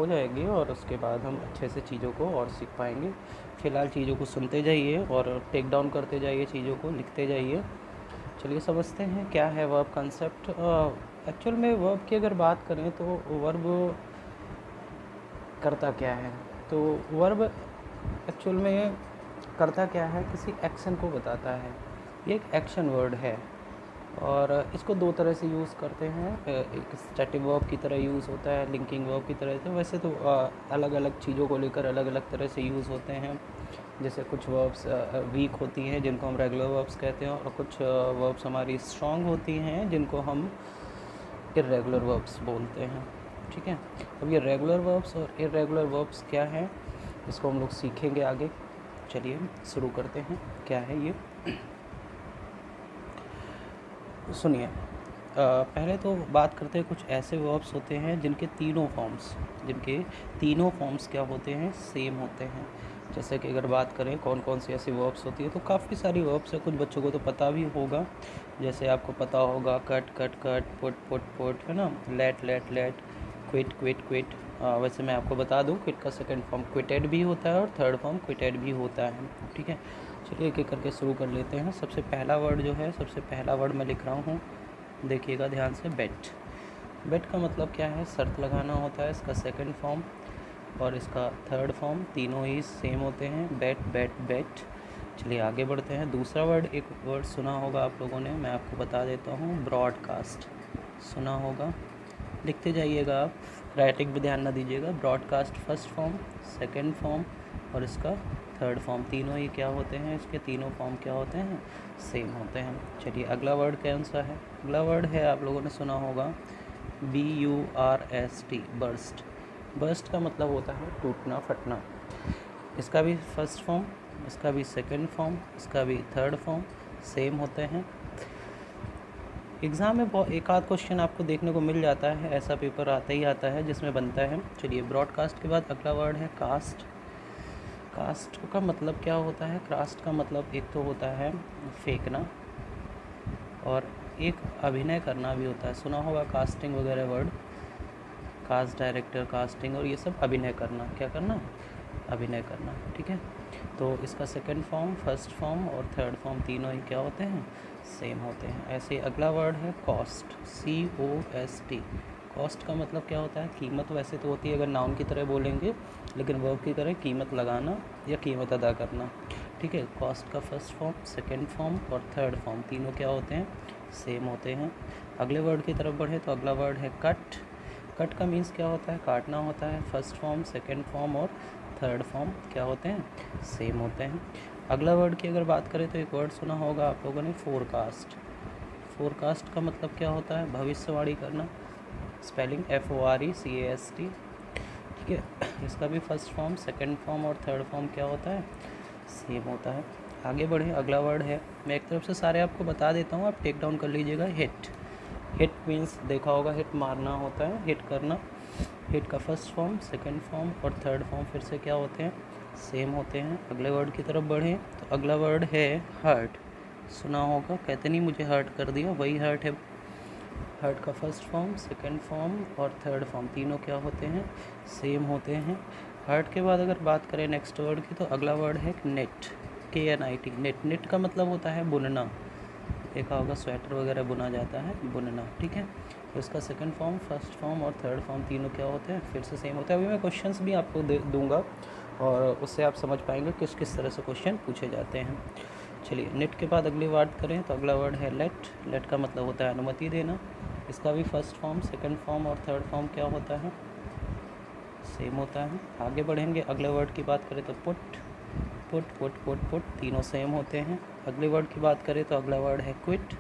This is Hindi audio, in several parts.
हो जाएगी और उसके बाद हम अच्छे से चीज़ों को और सीख पाएंगे। फ़िलहाल चीज़ों को सुनते जाइए और टेक डाउन करते जाइए, चीज़ों को लिखते जाइए। चलिए समझते हैं क्या है वर्ब कंसेप्ट। एक्चुअल में वर्ब की अगर बात करें तो वर्ब करता क्या है। तो वर्ब एक्चुअल में करता क्या है, किसी एक्शन को बताता है। ये एक एक्शन वर्ड है और इसको दो तरह से यूज़ करते हैं। एक स्टैटिक वर्ब की तरह यूज़ होता है, लिंकिंग वर्ब की तरह से। वैसे तो अलग अलग चीज़ों को लेकर अलग अलग तरह से यूज़ होते हैं। जैसे कुछ वर्ब्स वीक होती हैं जिनको हम रेगुलर वर्ब्स कहते हैं, और कुछ वर्ब्स हमारी स्ट्रॉन्ग होती हैं जिनको हम इर्रेगुलर वर्ब्स बोलते हैं। ठीक है, अब ये रेगुलर वर्ब्स और इर्रेगुलर वर्ब्स क्या हैं, इसको हम लोग सीखेंगे आगे। चलिए शुरू करते हैं, क्या है ये सुनिए। पहले तो बात करते हैं, कुछ ऐसे वर्ब्स होते हैं जिनके तीनों फॉर्म्स क्या होते हैं, सेम होते हैं। जैसे कि अगर बात करें कौन कौन सी ऐसी वर्ब्स होती है, तो काफ़ी सारी वर्ब्स है, कुछ बच्चों को तो पता भी होगा। जैसे आपको पता होगा cut cut cut, put put put, है ना, let let let, quit quit quit. वैसे मैं आपको बता दूं, क्विट का सेकंड फॉर्म क्विटेड भी होता है और थर्ड फॉर्म क्विटेड भी होता है। ठीक है, चलिए एक एक करके शुरू कर लेते हैं। सबसे पहला वर्ड मैं लिख रहा हूँ, देखिएगा ध्यान से, बेट। बेट का मतलब क्या है, शर्त लगाना होता है। इसका सेकंड फॉर्म और इसका थर्ड फॉर्म तीनों ही सेम होते हैं, बेट बेट बेट। चलिए आगे बढ़ते हैं। दूसरा वर्ड, एक वर्ड सुना होगा आप लोगों ने, मैं आपको बता देता हूँ, ब्रॉडकास्ट। सुना होगा, लिखते जाइएगा आप, राइटिंग पे ध्यान ना दीजिएगा। Broadcast first form, second form और इसका थर्ड फॉर्म, तीनों ही क्या होते हैं, इसके तीनों फॉर्म क्या होते हैं, सेम होते हैं। चलिए अगला वर्ड कौन सा है, अगला वर्ड है, आप लोगों ने सुना होगा, BURST, बर्स्ट। बर्स्ट का मतलब होता है टूटना फटना। इसका भी फर्स्ट फॉर्म, इसका भी सेकंड फॉर्म, इसका भी थर्ड फॉर्म सेम होते हैं। एग्ज़ाम में बहुत एक आध क्वेश्चन आपको देखने को मिल जाता है, ऐसा पेपर आता ही आता है जिसमें बनता है। चलिए ब्रॉडकास्ट के बाद अगला वर्ड है कास्ट। कास्ट का मतलब क्या होता है, कास्ट का मतलब एक तो होता है फेंकना और एक अभिनय करना भी होता है। सुना होगा कास्टिंग वगैरह वर्ड, कास्ट डायरेक्टर, कास्टिंग, और ये सब अभिनय करना, क्या करना, अभिनय करना। ठीक है, तो इसका सेकंड फॉर्म, फर्स्ट फॉर्म और थर्ड फॉर्म तीनों ही क्या होते हैं, सेम होते हैं। ऐसे अगला वर्ड है कॉस्ट, COST। कॉस्ट का मतलब क्या होता है, कीमत। वैसे तो होती है अगर नाउन की तरह बोलेंगे, लेकिन वर्ब की तरह कीमत लगाना या कीमत अदा करना। ठीक है, कॉस्ट का फर्स्ट फॉर्म, सेकंड फॉर्म और थर्ड फॉर्म तीनों क्या होते हैं, सेम होते हैं। अगले वर्ड की तरफ बढ़े तो अगला वर्ड है कट। कट का मीन्स क्या होता है, काटना होता है। फर्स्ट फॉर्म, सेकंड फॉर्म और थर्ड फॉर्म क्या होते हैं, सेम होते हैं। अगला वर्ड की अगर बात करें तो एक वर्ड सुना होगा आप लोगों ने, फोरकास्ट। फोरकास्ट का मतलब क्या होता है, भविष्यवाणी करना। Spelling FORECAST। ठीक है, इसका भी फर्स्ट फॉर्म, सेकंड फॉर्म और थर्ड फॉर्म क्या होता है, सेम होता है। आगे बढ़े, अगला वर्ड है, मैं एक तरफ से सारे आपको बता देता हूँ, आप टेक डाउन कर लीजिएगा। हिट। हिट मीन्स देखा होगा, हिट मारना होता है, हिट करना। हिट का फर्स्ट फॉर्म, सेकंड फॉर्म और थर्ड फॉर्म फिर से क्या होते हैं, सेम होते हैं। अगले वर्ड की तरफ बढ़ें तो अगला वर्ड है हर्ट। सुना होगा, कहते नहीं मुझे हर्ट कर दिया, वही हर्ट है। हर्ट का फर्स्ट फॉर्म, सेकंड फॉर्म और थर्ड फॉर्म तीनों क्या होते हैं, सेम होते हैं। हर्ट के बाद अगर बात करें नेक्स्ट वर्ड की तो अगला वर्ड है नेट, KNIT, नेट। नेट का मतलब होता है बुनना, देखा होगा स्वेटर वगैरह बुना जाता है, बुनना। ठीक है, तो इसका सेकंड फॉर्म, फर्स्ट फॉर्म और थर्ड फॉर्म तीनों क्या होते हैं, फिर से सेम होता है। अभी मैं क्वेश्चंस भी आपको दूंगा और उससे आप समझ पाएंगे किस किस तरह से क्वेश्चन पूछे जाते हैं। चलिए नेट के बाद अगली बात करें तो अगला वर्ड है लेट। लेट का मतलब होता है अनुमति देना। इसका भी फर्स्ट फॉर्म, सेकंड फॉर्म और थर्ड फॉर्म क्या होता है, सेम होता है। आगे बढ़ेंगे, अगले वर्ड की बात करें तो put. Put put put put तीनों सेम होते हैं। अगले वर्ड की बात करें तो अगला वर्ड है क्विट।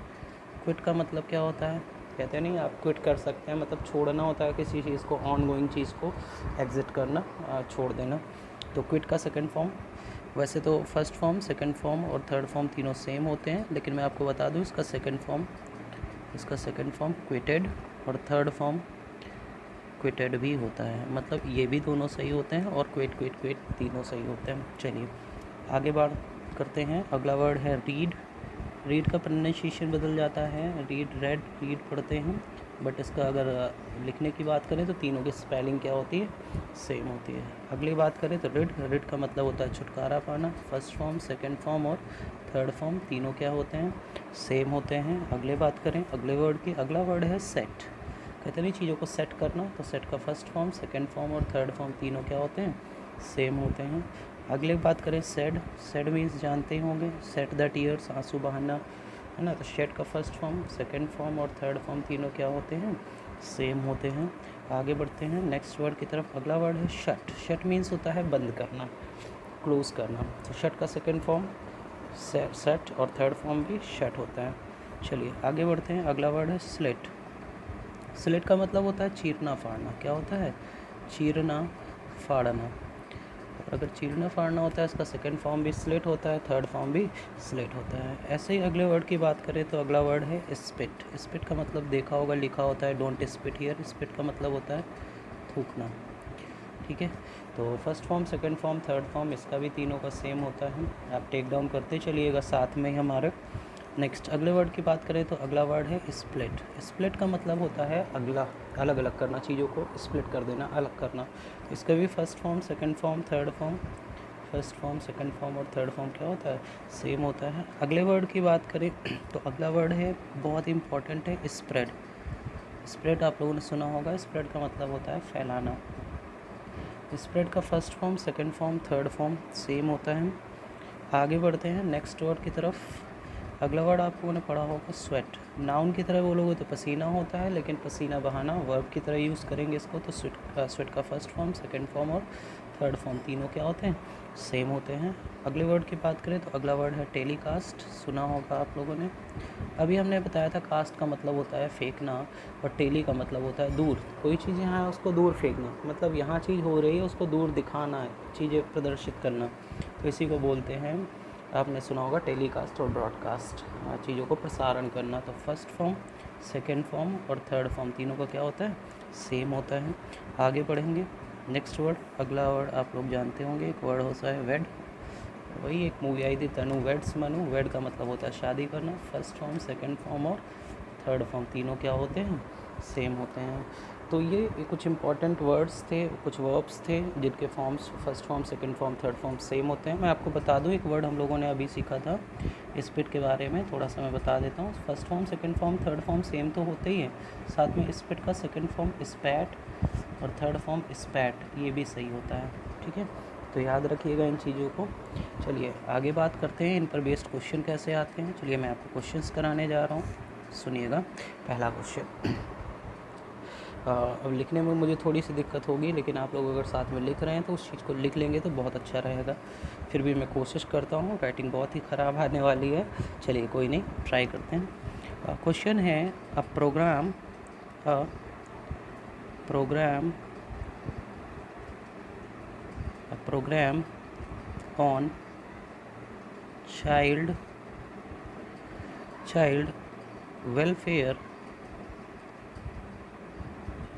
क्विट का मतलब क्या होता है, कहते हैं नहीं आप क्विट कर सकते हैं, मतलब छोड़ना होता है किसी चीज़ को, ऑन गोइंग चीज़ को एग्ज़िट करना, छोड़ देना। तो क्विट का सेकंड फॉर्म, वैसे तो फर्स्ट फॉर्म, सेकंड फॉर्म और थर्ड फॉर्म तीनों सेम होते हैं, लेकिन मैं आपको बता दूं इसका सेकंड फॉर्म क्विटेड और थर्ड फॉर्म क्विटेड भी होता है। मतलब ये भी दोनों सही होते हैं और क्विट क्विट क्विट तीनों सही होते हैं। चलिए आगे बात करते हैं, अगला वर्ड है रीड। रीड का प्रोनाउंसिएशन बदल जाता है, रीड रेड, रीड पढ़ते हैं, बट इसका अगर लिखने की बात करें तो तीनों की स्पेलिंग क्या होती है, सेम होती है। अगली बात करें तो रिड का मतलब होता है छुटकारा पाना। फर्स्ट फॉर्म, सेकंड फॉर्म और थर्ड फॉर्म तीनों क्या होते हैं, सेम होते हैं। अगले बात करें अगले वर्ड की, अगला वर्ड है सेट। कहते नहीं चीज़ों को सेट करना, तो सेट का फर्स्ट फॉर्म, सेकंड फॉर्म और थर्ड फॉर्म तीनों क्या होते हैं, सेम होते हैं। अगले बात करें सेड मीन्स जानते ही होंगे, सेट द टीयर्स, आंसू बहाना, है ना। तो शेड का फर्स्ट फॉर्म, सेकंड फॉर्म और थर्ड फॉर्म तीनों क्या होते हैं, सेम होते हैं। आगे बढ़ते हैं नेक्स्ट वर्ड की तरफ। अगला वर्ड है शट। शट मीन्स होता है बंद करना, क्लोज करना। तो शट का सेकंड फॉर्म सेट और थर्ड फॉर्म भी शट होता है। चलिए आगे बढ़ते हैं। अगला वर्ड है स्लिट। स्लिट का मतलब होता है चीरना फाड़ना। क्या होता है, चीरना फाड़ना। और अगर चीरना फाड़ना होता है इसका सेकंड फॉर्म भी स्लिट होता है, थर्ड फॉर्म भी स्लिट होता है। ऐसे ही अगले वर्ड की बात करें तो अगला वर्ड है स्पिट। स्पिट का मतलब देखा होगा लिखा होता है डोंट स्पिट हियर। स्पिट का मतलब होता है थूकना, ठीक है। तो first form, second form, third form इसका भी तीनों का सेम होता है। आप टेक डाउन करते चलिएगा साथ में ही हमारे। नेक्स्ट अगले वर्ड की बात करें तो अगला वर्ड है स्प्लिट। स्प्लिट का मतलब होता है अगला, अलग अलग करना, चीज़ों को स्प्लिट कर देना, अलग करना। इसका भी first form, second form, third form, first form, second form और थर्ड फॉर्म क्या होता है, सेम होता है। अगले वर्ड की बात करें तो अगला वर्ड है बहुत इंपॉर्टेंट है स्प्रेड। स्प्रेड आप लोगों ने सुना होगा, स्प्रेड का मतलब होता है फैलाना। स्प्रेड का first form, second form, third form same होता है। आगे बढ़ते हैं नेक्स्ट वर्ड की तरफ। अगला वर्ड आप लोगों ने पढ़ा होगा स्वेट। नाउन की तरह बोलोगे तो पसीना होता है, लेकिन पसीना बहाना वर्ब की तरह यूज़ करेंगे इसको तो स्वेट का फर्स्ट फॉर्म, सेकंड फॉर्म और थर्ड फॉर्म तीनों क्या होते हैं, सेम होते हैं। अगले वर्ड की बात करें तो अगला वर्ड है टेलीकास्ट। सुना होगा आप लोगों ने। अभी हमने बताया था कास्ट का मतलब होता है फेंकना और टेली का मतलब होता है दूर। कोई चीज़ यहाँ है उसको दूर फेंकना, मतलब यहाँ चीज़ हो रही है उसको दूर दिखाना है, चीज़ें प्रदर्शित करना, तो इसी को बोलते हैं, आपने सुना होगा टेलीकास्ट और ब्रॉडकास्ट, चीज़ों को प्रसारण करना। तो फर्स्ट फॉर्म, सेकंड फॉर्म और थर्ड फॉर्म तीनों का क्या होता है, सेम होता है। आगे बढ़ेंगे नेक्स्ट वर्ड। अगला वर्ड आप लोग जानते होंगे, एक वर्ड होता है वेड। वही एक मूवी आई थी तनु वेड्स मनु। वेड का मतलब होता है शादी करना। फर्स्ट फॉर्म, सेकंड फॉर्म और थर्ड फॉर्म तीनों क्या होते हैं, सेम होते हैं। तो ये कुछ इंपॉर्टेंट वर्ड्स थे, कुछ वर्ब्स थे जिनके forms first form, second form, third form same होते हैं। मैं आपको बता दूं एक वर्ड हम लोगों ने अभी सीखा था स्पिट के बारे में, थोड़ा सा मैं बता देता हूँ। First form, second form, third form same तो होते ही हैं, साथ में स्पिट का सेकंड फॉर्म स्पैट और थर्ड फॉर्म स्पैट ये भी सही होता है, ठीक है। तो याद रखिएगा इन चीज़ों को। चलिए आगे बात करते हैं इन पर बेस्ड क्वेश्चन कैसे आते हैं। चलिए मैं आपको क्वेश्चंस कराने जा रहा हूँ, सुनिएगा। पहला क्वेश्चन, अब लिखने में मुझे थोड़ी सी दिक्कत होगी, लेकिन आप लोग अगर साथ में लिख रहे हैं तो उस चीज़ को लिख लेंगे तो बहुत अच्छा रहेगा। फिर भी मैं कोशिश करता हूँ, राइटिंग बहुत ही ख़राब आने वाली है। चलिए कोई नहीं, ट्राई करते हैं। क्वेश्चन है a program on child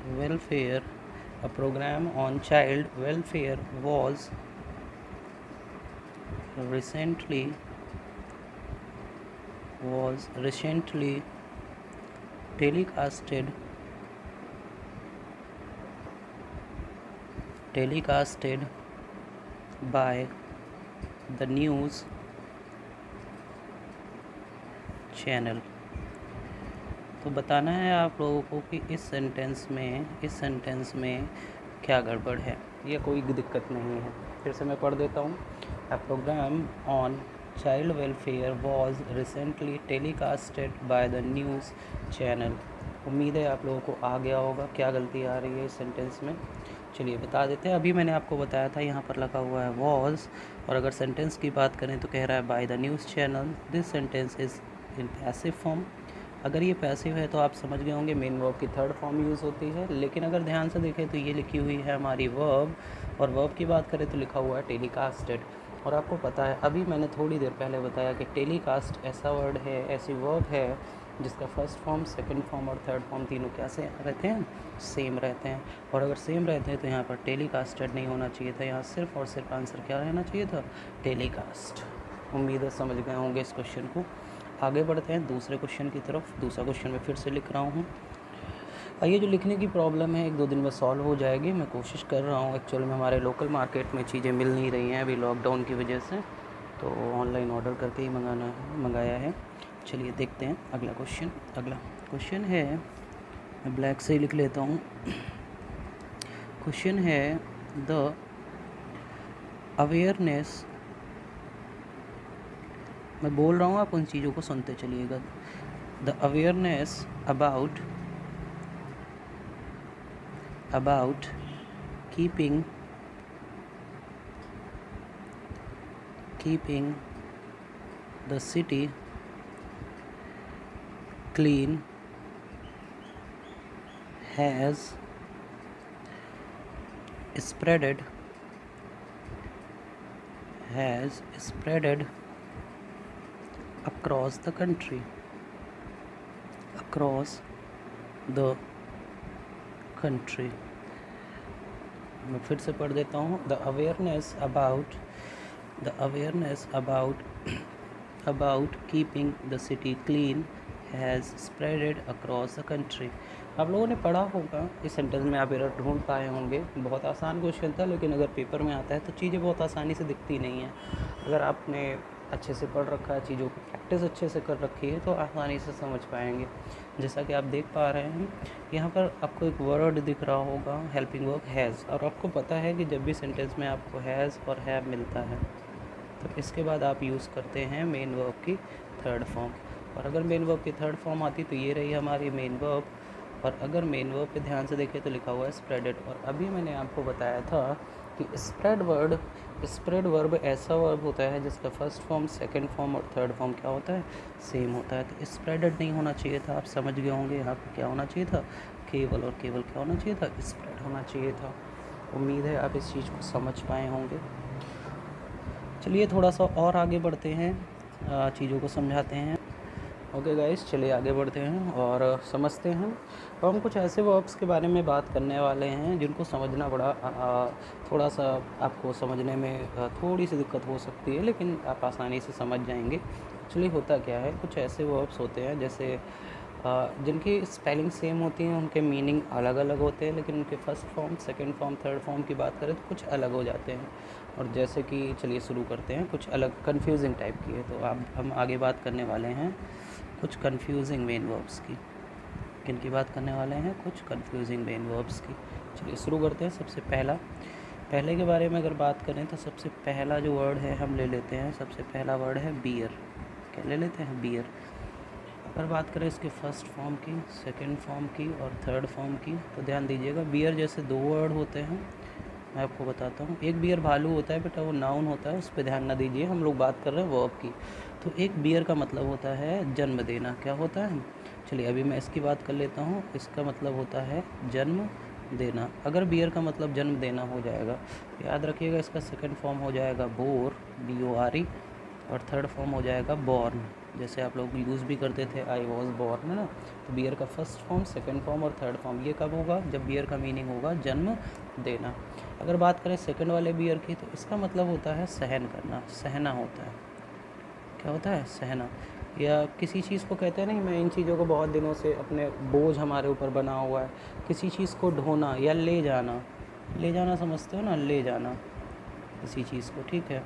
welfare a program on child welfare was recently telecasted by the news channel. तो बताना है आप लोगों को कि इस सेंटेंस में क्या गड़बड़ है या कोई दिक्कत नहीं है। फिर से मैं पढ़ देता हूँ। A program on child welfare was recently telecasted by the news channel. उम्मीद है आप लोगों को आ गया होगा क्या गलती आ रही है इस सेंटेंस में। चलिए बता देते हैं। अभी मैंने आपको बताया था यहाँ पर लगा हुआ है वॉज, और अगर सेंटेंस की बात करें तो कह रहा है bye the news channel. This sentence is in passive form. अगर ये पैसिव है तो आप समझ गए होंगे मेन वर्ब की थर्ड फॉर्म यूज़ होती है, लेकिन अगर ध्यान से देखें तो ये लिखी हुई है हमारी वर्ब, और वर्ब की बात करें तो लिखा हुआ है टेलीकास्टेड। और आपको पता है अभी मैंने थोड़ी देर पहले बताया कि टेलीकास्ट ऐसा वर्ड है, ऐसी वर्ब है जिसका फर्स्ट फॉर्म, सेकंड फॉर्म और थर्ड फॉर्म तीनों कैसे रहते हैं, सेम रहते हैं। और अगर सेम रहते हैं तो यहाँ पर टेलीकास्टेड नहीं होना चाहिए था, यहाँ सिर्फ और सिर्फ आंसर क्या रहना चाहिए था, टेलीकास्ट। उम्मीद है समझ गए होंगे इस क्वेश्चन को। आगे बढ़ते हैं दूसरे क्वेश्चन की तरफ। दूसरा क्वेश्चन मैं फिर से लिख रहा हूँ। ये जो लिखने की प्रॉब्लम है 1-2 दिन में सॉल्व हो जाएगी, मैं कोशिश कर रहा हूँ। एक्चुअल में हमारे लोकल मार्केट में चीज़ें मिल नहीं रही हैं अभी लॉकडाउन की वजह से, तो ऑनलाइन ऑर्डर करके ही मंगाया है। चलिए देखते हैं अगला क्वेश्चन है, मैं ब्लैक से ही लिख लेता हूँ। क्वेश्चन है द अवेयरनेस, मैं बोल रहा हूँ आप उन चीज़ों को सुनते चलिएगा। The awareness about keeping the city clean has spreaded across the country. मैं फिर से पढ़ देता हूँ। The awareness about keeping the city clean has spreaded across the country. आप लोगों ने पढ़ा होगा, इस सेंटेंस में आप एरर ढूंढ पाए होंगे। बहुत आसान क्वेश्चन था, लेकिन अगर पेपर में आता है तो चीज़ें बहुत आसानी से दिखती नहीं हैं। अगर आपने अच्छे से पढ़ रखा है, चीज़ों की प्रैक्टिस अच्छे से कर रखी है, तो आसानी से समझ पाएंगे। जैसा कि आप देख पा रहे हैं, यहाँ पर आपको एक वर्ड दिख रहा होगा, हेल्पिंग वर्ब हैज़, और आपको पता है कि जब भी सेंटेंस में आपको हैज़ और हैव मिलता है तो इसके बाद आप यूज़ करते हैं मेन वर्ब की थर्ड फॉर्म। और अगर मेन वर्ब की थर्ड फॉर्म आती तो ये रही हमारी मेन वर्ब, और अगर मेन वर्ब पे ध्यान से देखें तो लिखा हुआ है स्प्रेडेड। और अभी मैंने आपको बताया था कि स्प्रेड वर्ब ऐसा वर्ब होता है जिसका फर्स्ट फॉर्म, सेकंड फॉर्म और थर्ड फॉर्म क्या होता है, सेम होता है। तो स्प्रेडेड नहीं होना चाहिए था, आप समझ गए होंगे। यहाँ पर क्या होना चाहिए था, केवल और केवल क्या होना चाहिए था, स्प्रेड होना चाहिए था। उम्मीद है आप इस चीज़ को समझ पाए होंगे। चलिए थोड़ा सा और आगे बढ़ते हैं, चीज़ों को समझाते हैं। ओके गाइस, चलिए आगे बढ़ते हैं और समझते हैं। और हम कुछ ऐसे वर्ब्स के बारे में बात करने वाले हैं जिनको समझना बड़ा थोड़ा सा आपको समझने में थोड़ी सी दिक्कत हो सकती है, लेकिन आप आसानी से समझ जाएंगे। एक्चुअली होता क्या है, कुछ ऐसे वर्ब्स होते हैं जैसे जिनकी स्पेलिंग सेम होती है, उनके मीनिंग अलग अलग होते हैं, लेकिन उनके first form, second form, third form की बात करें तो कुछ अलग हो जाते हैं। और जैसे कि चलिए शुरू करते हैं, कुछ अलग कन्फ्यूजिंग टाइप की है। तो अब हम आगे बात करने वाले हैं कुछ कन्फ्यूजिंग मेन वर्ब्स की। किन की बात करने वाले हैं, कुछ कन्फ्यूजिंग मेन वर्ब्स की। चलिए शुरू करते हैं। सबसे पहले के बारे में अगर बात करें तो सबसे पहला जो वर्ड है हम ले लेते हैं, सबसे पहला वर्ड है बियर। क्या ले लेते हैं, बियर। अगर बात करें इसके फर्स्ट फॉर्म की, सेकंड फॉर्म की और थर्ड फॉर्म की, तो ध्यान दीजिएगा, बियर जैसे दो वर्ड होते हैं, मैं आपको बताता हूँ। एक बियर भालू होता है बेटा, वो नाउन होता है, उस पर ध्यान ना दीजिए, हम लोग बात कर रहे हैं वर्ब की। तो एक बियर का मतलब होता है जन्म देना। क्या होता है, चलिए अभी मैं इसकी बात कर लेता हूँ। इसका मतलब होता है जन्म देना। अगर बियर का मतलब जन्म देना हो जाएगा, याद रखिएगा इसका सेकंड फॉर्म हो जाएगा बोर, BORE, और थर्ड फॉर्म हो जाएगा बॉर्न। जैसे आप लोग यूज़ भी करते थे, आई वॉज बॉर्न, है ना। तो बियर का फर्स्ट फॉर्म, सेकंड फॉर्म और थर्ड फॉर्म, ये कब होगा, जब बियर का मीनिंग होगा जन्म देना। अगर बात करें सेकंड वाले बियर की, तो इसका मतलब होता है सहन करना, सहना होता है। क्या होता है, सहना। या किसी चीज़ को कहते हैं नहीं, मैं इन चीज़ों को बहुत दिनों से, अपने बोझ हमारे ऊपर बना हुआ है, किसी चीज़ को ढोना या ले जाना समझते हो ना, ले जाना किसी चीज़ को, ठीक है,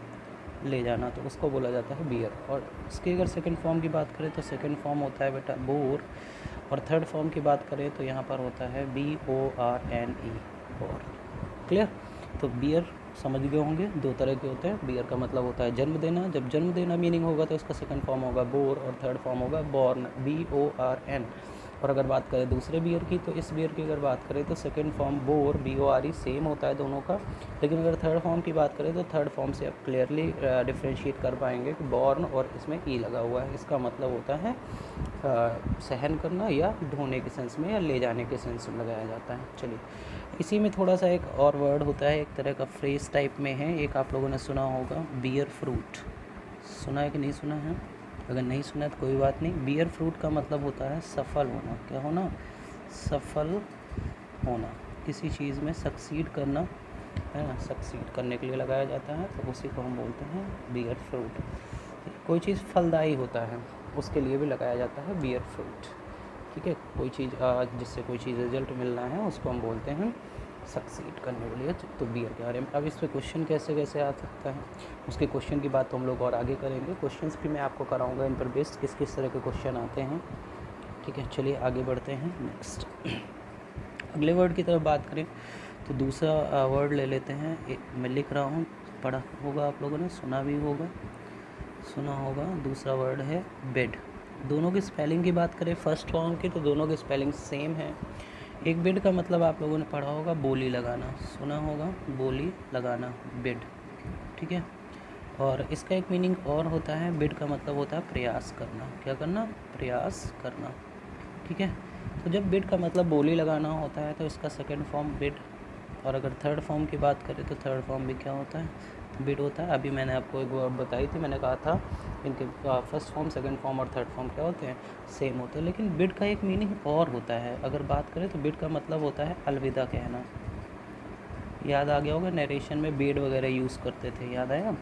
ले जाना, तो उसको बोला जाता है बियर। और इसकी अगर सेकंड फॉर्म की बात करें तो सेकंड फॉर्म होता है बेटा बोर, और थर्ड फॉर्म की बात करें तो यहाँ पर होता है BORNE, बोर। क्लियर। तो बियर समझ गए होंगे, दो तरह के होते हैं। बियर का मतलब होता है जन्म देना, जब जन्म देना मीनिंग होगा तो उसका सेकंड फॉर्म होगा बोर और थर्ड फॉर्म होगा बॉर्न, BORN। और अगर बात करें दूसरे बियर की, तो इस बियर की अगर बात करें तो second form bore, BORE, same होता है दोनों का। लेकिन अगर थर्ड फॉर्म की बात करें तो थर्ड फॉर्म से आप क्लियरली डिफ्रेंशिएट कर पाएंगे कि बॉर्न और इसमें ई लगा हुआ है, इसका मतलब होता है सहन करना या ढोने के सेंस में या ले जाने के सेंस में लगाया जाता है। चलिए इसी में थोड़ा सा एक और वर्ड होता है, एक तरह का फ्रेज टाइप में है, एक आप लोगों ने सुना होगा, बियर फ्रूट। सुना है कि नहीं सुना है, अगर नहीं सुना है तो कोई बात नहीं। बियर फ्रूट का मतलब होता है सफल होना। क्या होना, सफल होना, किसी चीज़ में सक्सीड करना, है ना, सक्सीड करने के लिए लगाया जाता है, तो उसी को हम बोलते हैं बियर फ्रूट। कोई चीज़ फलदायी होता है उसके लिए भी लगाया जाता है बियर फ्रूट, ठीक है। कोई चीज़ जिससे कोई चीज़ रिजल्ट मिलना है उसको हम बोलते हैं सक्सीड करने के लिए, तो बियर के बारे में। अब इस पर क्वेश्चन कैसे कैसे आ सकता है, उसके क्वेश्चन की बात तो हम लोग और आगे करेंगे। क्वेश्चंस भी मैं आपको कराऊंगा इन पर बेस्ड किस किस तरह के क्वेश्चन आते हैं। ठीक है, चलिए आगे बढ़ते हैं। नेक्स्ट अगले वर्ड की तरफ बात करें तो दूसरा वर्ड ले लेते हैं। मैं लिख रहा हूँ, पढ़ा होगा आप लोगों ने, सुना होगा। दूसरा वर्ड है बेड। दोनों की स्पेलिंग की बात करें फर्स्ट फॉर्म की तो दोनों की स्पेलिंग सेम है। एक बेड का मतलब आप लोगों ने पढ़ा होगा बोली लगाना, सुना होगा, बोली लगाना, बेड। ठीक है, और इसका एक मीनिंग और होता है, बेड का मतलब होता है प्रयास करना। क्या करना? प्रयास करना। ठीक है, तो जब बेड का मतलब बोली लगाना होता है तो इसका सेकंड फॉर्म बेड, और अगर थर्ड फॉर्म की बात करें तो थर्ड फॉर्म भी क्या होता है? बेड होता है। अभी मैंने आपको एक वर्ड बताई थी, मैंने कहा था इनके फर्स्ट फॉर्म, सेकंड फॉर्म और थर्ड फॉर्म क्या होते हैं? सेम होते हैं। लेकिन बेड का एक मीनिंग और होता है। अगर बात करें तो बेड का मतलब होता है अलविदा कहना। याद आ गया होगा, नरेशन में बेड वगैरह यूज़ करते थे, याद आया?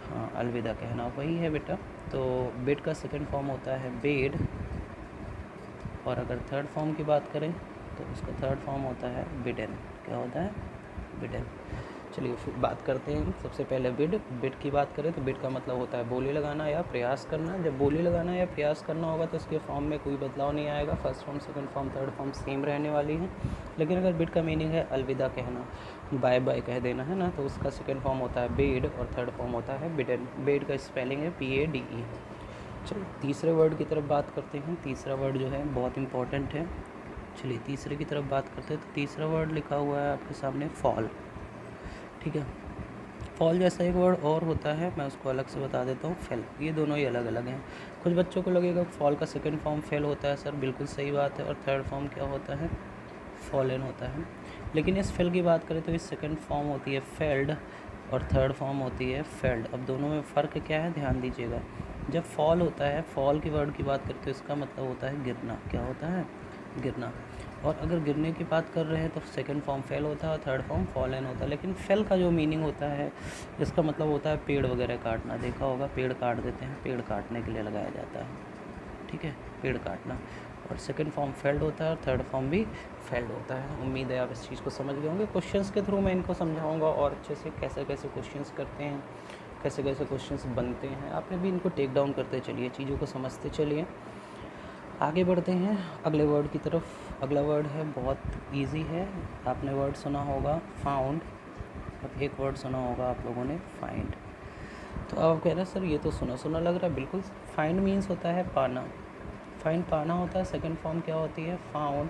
हाँ, अलविदा कहना वही है बेटा। तो बेड का सेकंड फॉर्म होता है बेड, और अगर थर्ड फॉर्म की बात करें तो उसका थर्ड फॉर्म होता है बिडन। क्या होता है? बिडन। चलिए फिर बात करते हैं। सबसे पहले बेड की बात करें तो बेड का मतलब होता है बोली लगाना या प्रयास करना। जब बोली लगाना या प्रयास करना होगा तो उसके फॉर्म में कोई बदलाव नहीं आएगा। First form, second form, third form same रहने वाली हैं। लेकिन अगर बेड का मीनिंग है अलविदा कहना, बाय बाय कह देना है ना, तो उसका सेकंड फॉर्म होता है बेड और थर्ड फॉर्म होता है बिडन। बेड का स्पेलिंग है PADE। चलिए तीसरे वर्ड की तरफ बात करते हैं। तीसरा वर्ड जो है बहुत इंपॉर्टेंट है। चलिए तीसरे की तरफ बात करते हैं। तो तीसरा वर्ड लिखा हुआ है आपके सामने फॉल। ठीक है, फॉल जैसा एक वर्ड और होता है, मैं उसको अलग से बता देता हूँ, फेल। ये दोनों ही अलग अलग हैं। कुछ बच्चों को लगेगा फॉल का सेकंड फॉर्म फेल होता है सर, बिल्कुल सही बात है। और थर्ड फॉर्म क्या होता है? फॉलन होता है। लेकिन इस फेल की बात करें तो इस सेकंड फॉर्म होती है फेल्ड और थर्ड फॉर्म होती है फेल्ड। अब दोनों में फ़र्क क्या है, ध्यान दीजिएगा। जब फॉल होता है, फॉल की वर्ड की बात करते हो, इसका मतलब होता है गिरना। क्या होता है? गिरना। और अगर गिरने की बात कर रहे हैं तो सेकंड फॉर्म फेल होता है और थर्ड फॉर्म फॉलन होता है। लेकिन फेल का जो मीनिंग होता है, इसका मतलब होता है पेड़ वगैरह काटना। देखा होगा, पेड़ काट देते हैं, पेड़ काटने के लिए लगाया जाता है। ठीक है, पेड़ काटना। और सेकंड फॉर्म फेल्ड होता है और थर्ड फॉर्म भी फेल्ड होता है। उम्मीद है आप इस चीज़ को समझ गए होंगे। क्वेश्चंस के थ्रू मैं इनको समझाऊंगा और अच्छे से कैसे कैसे क्वेश्चंस करते हैं, कैसे कैसे क्वेश्चंस बनते हैं। आपने भी इनको टेक डाउन करते चलिए, चीज़ों को समझते चलिए। आगे बढ़ते हैं अगले वर्ड की तरफ। अगला वर्ड है बहुत इजी है। आपने वर्ड सुना होगा फाउंड, और एक वर्ड सुना होगा आप लोगों ने फाइंड। तो आप कह रहे हैं सर ये तो सुना सुना लग रहा है। बिल्कुल, फाइंड मीन्स होता है पाना, फाइंड पाना होता है। सेकंड फॉर्म क्या होती है? फाउंड।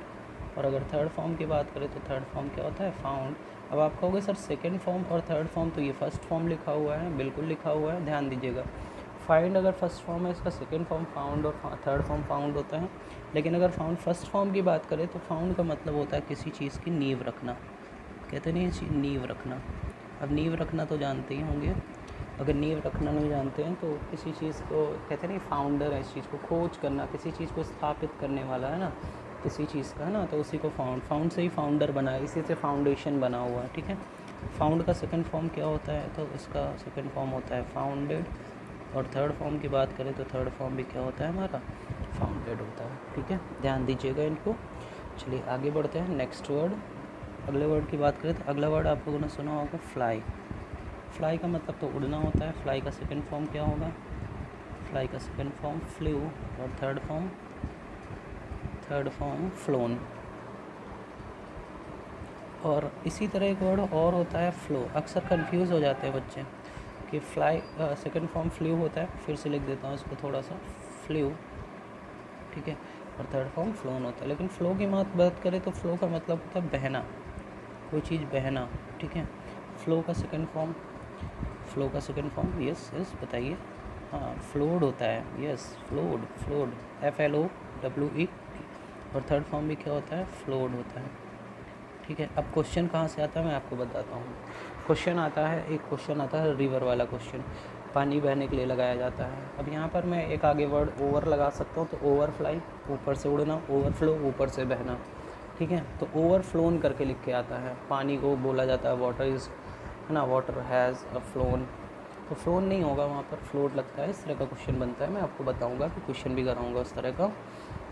और अगर थर्ड फॉर्म की बात करें तो थर्ड फॉर्म क्या होता है? फाउंड। अब आप कहोगे सर सेकंड फॉर्म और थर्ड फॉर्म तो ये फर्स्ट फॉर्म लिखा हुआ है। बिल्कुल लिखा हुआ है, ध्यान दीजिएगा। फाइंड अगर फर्स्ट फॉर्म है, इसका सेकंड फॉर्म फाउंड और थर्ड फॉर्म फाउंड होता है। लेकिन अगर फाउंड फर्स्ट फॉर्म की बात करें तो फाउंड का मतलब होता है किसी चीज़ की नींव रखना। कहते नहीं है नींव रखना। अब नींव रखना तो जानते ही होंगे। अगर नींव रखना नहीं जानते हैं तो किसी चीज़ को कहते नहीं, फाउंडर है, इस चीज़ को खोज करना, किसी चीज़ को स्थापित करने वाला है ना, किसी चीज़ का है ना, तो उसी को फाउंड से ही फाउंडर बना है, इसी से फाउंडेशन बना हुआ है। ठीक है, फाउंड का सेकंड फॉर्म क्या होता है? तो इसका सेकंड फॉर्म होता है फाउंडेड। और थर्ड फॉर्म की बात करें तो थर्ड फॉर्म भी क्या होता है हमारा? फाउंडेड होता है। ठीक है, ध्यान दीजिएगा इनको। चलिए आगे बढ़ते हैं। नेक्स्ट वर्ड, अगले वर्ड की बात करें तो अगला वर्ड आप लोगों ने सुना होगा फ्लाई। फ्लाई का मतलब तो उड़ना होता है। फ्लाई का सेकंड फॉर्म क्या होगा? फ्लाई का सेकंड फॉर्म फ्लू, और थर्ड फॉर्म फ्लोन। और इसी तरह एक वर्ड और होता है फ्लो। अक्सर कंफ्यूज हो जाते हैं बच्चे कि फ्लाई सेकंड फॉर्म फ्लू होता है। फिर से लिख देता हूँ इसको थोड़ा सा, फ्लू। ठीक है, और थर्ड फॉर्म फ्लोन होता है। लेकिन फ़्लो की बात करें तो फ़्लो का मतलब होता है बहना, कोई चीज़ बहना। ठीक है, फ़्लो का सेकंड फॉर्म, यस बताइए। हाँ, फ्लोड होता है, यस फ्लोड, FLOWED। और थर्ड फॉर्म भी क्या होता है? फ्लोड होता है। ठीक है, अब क्वेश्चन कहाँ से आता है मैं आपको बताता हूँ। क्वेश्चन आता है रिवर वाला क्वेश्चन, पानी बहने के लिए लगाया जाता है। अब यहाँ पर मैं एक आगे वर्ड ओवर लगा सकता हूँ, तो ओवर फ्लाई, ऊपर से उड़ना, ओवरफ्लो, ऊपर से बहना। ठीक है, तो ओवरफ्लोन करके लिख के आता है। पानी को बोला जाता है वाटर इज़, है ना, वाटर हैज़ अ फ्लोन। तो फ्लोन नहीं होगा वहाँ पर, फ्लोट लगता है। इस तरह का क्वेश्चन बनता है। मैं आपको बताऊँगा कि क्वेश्चन भी कराऊँगा उस तरह का।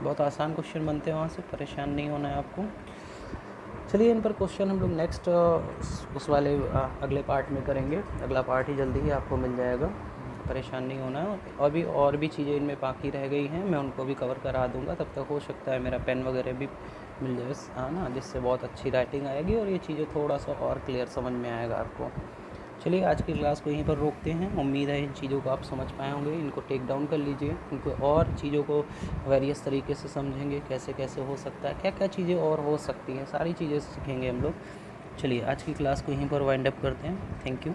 बहुत आसान क्वेश्चन बनते हैं वहाँ से, परेशान नहीं होना है आपको। चलिए इन पर क्वेश्चन हम लोग नेक्स्ट उस वाले अगले पार्ट में करेंगे। अगला पार्ट ही जल्दी ही आपको मिल जाएगा, परेशान नहीं होना है। और भी चीज़ें इनमें बाकी रह गई हैं, मैं उनको भी कवर करा दूँगा। तब तक हो सकता है मेरा पेन वगैरह भी मिल जाए ना, जिससे बहुत अच्छी राइटिंग आएगी और ये चीज़ें थोड़ा सा और क्लियर समझ में आएगा आपको। चलिए आज की क्लास को यहीं पर रोकते हैं। उम्मीद है इन चीज़ों को आप समझ पाए होंगे। इनको टेक डाउन कर लीजिए, इनको और चीज़ों को वेरियस तरीके से समझेंगे, कैसे कैसे हो सकता है, क्या क्या चीज़ें और हो सकती हैं, सारी चीज़ें सीखेंगे हम लोग। चलिए आज की क्लास को यहीं पर वाइंड अप करते हैं। Thank you.